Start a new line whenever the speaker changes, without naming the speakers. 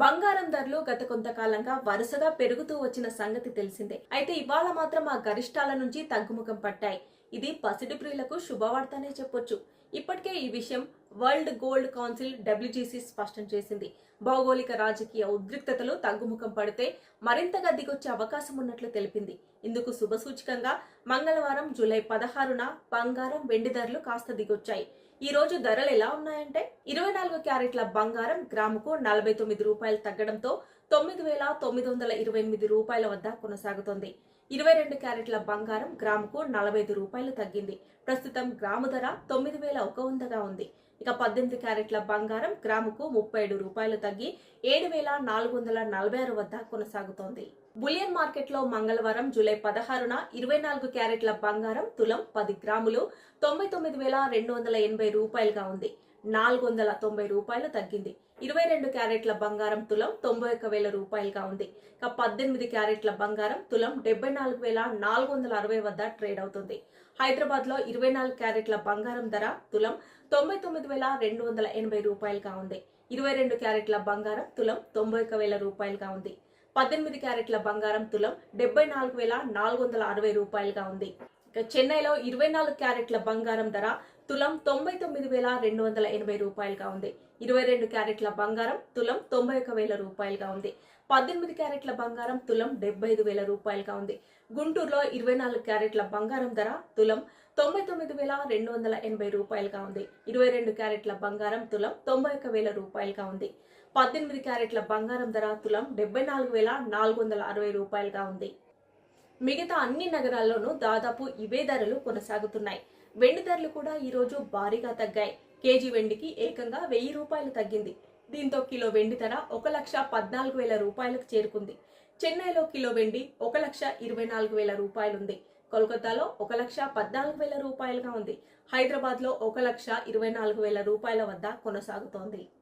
బంగారం ధరలు గత కొంతకాలంగా వరుసగా పెరుగుతూ వచ్చిన సంగతి తెలిసిందే. అయితే ఇవాళ మాత్రం ఆ గరిష్టాల నుంచి తగ్గుముఖం పట్టాయి. ఇది పసిడి ప్రియులకు శుభవార్తనే చెప్పొచ్చు. ఇప్పటికే ఈ విషయం వరల్డ్ గోల్డ్ కౌన్సిల్ WGC స్పష్టం చేసింది. భౌగోళిక రాజకీయ ఉద్రిక్తతలు తగ్గుముఖం పడితే మరింతగా దిగొచ్చే అవకాశం ఉన్నట్లు తెలిపింది. ఇందుకు శుభసూచకంగా మంగళవారం జూలై 16న బంగారం, వెండి ధరలు కాస్త దిగొచ్చాయి. ఈ రోజు ధరలు ఎలా ఉన్నాయంటే 24 క్యారెట్ల బంగారం గ్రాముకు 49 రూపాయలు తగ్గడంతో 9,928 రూపాయల వద్ద కొనసాగుతోంది. 22 క్యారెట్ల బంగారం గ్రాముకు 45 రూపాయలు తగ్గింది. ప్రస్తుతం గ్రాము ధర 9,100గా ఉంది. ఇక 18 క్యారెట్ల బంగారం గ్రాముకు 37 రూపాయలు తగ్గి 7,446 వద్ద కొనసాగుతోంది. బులియన్ మార్కెట్లో మంగళవారం జూలై 16న 24 క్యారెట్ల బంగారం తులం 10 గ్రాములు 99,280 రూపాయలుగా ఉంది. 490 రూపాయలు తగ్గింది. 22 క్యారెట్ల బంగారం తులం 91,000 రూపాయలుగా ఉంది. ఇక 18 క్యారెట్ల బంగారం తులం 74,460 వద్ద ట్రేడ్ అవుతుంది. హైదరాబాద్ లో 24 క్యారెట్ల బంగారం ధర తులం 99,280 రూపాయలుగా ఉంది. 22 క్యారెట్ల బంగారం తులం 91,000 రూపాయలుగా ఉంది. 18 క్యారెట్ల బంగారం తులం 74,460 రూపాయలుగా ఉంది. ఇక చెన్నైలో 24 క్యారెట్ల బంగారం ధర తులం 99,280 రూపాయలుగా ఉంది. 22 క్యారెట్ల బంగారం తులం 91,000 రూపాయలుగా ఉంది. 18 క్యారెట్ల బంగారం తులం 75,000 రూపాయలుగా ఉంది. గుంటూరులో 24 క్యారెట్ల బంగారం ధర తులం 99,280 రూపాయలుగా ఉంది. 22 క్యారెట్ల బంగారం తులం 91,000 రూపాయలుగా ఉంది. 18 క్యారెట్ల బంగారం ధర తులం 74,460 రూపాయలుగా ఉంది. మిగతా అన్ని నగరాల్లోనూ దాదాపు ఇవే ధరలు కొనసాగుతున్నాయి. వెండి ధరలు కూడా ఈ రోజు భారీగా తగ్గాయి. కేజీ వెండికి ఏకంగా 1,000 రూపాయలు తగ్గింది. దీంతో కిలో వెండి ధర 1,14,000 రూపాయలకు చేరుకుంది. చెన్నైలో కిలో వెండి 1,24,000 రూపాయలుంది. కోల్కతాలో 1,14,000 రూపాయలుగా ఉంది. హైదరాబాద్ లో 1,24,000 రూపాయల వద్ద కొనసాగుతోంది.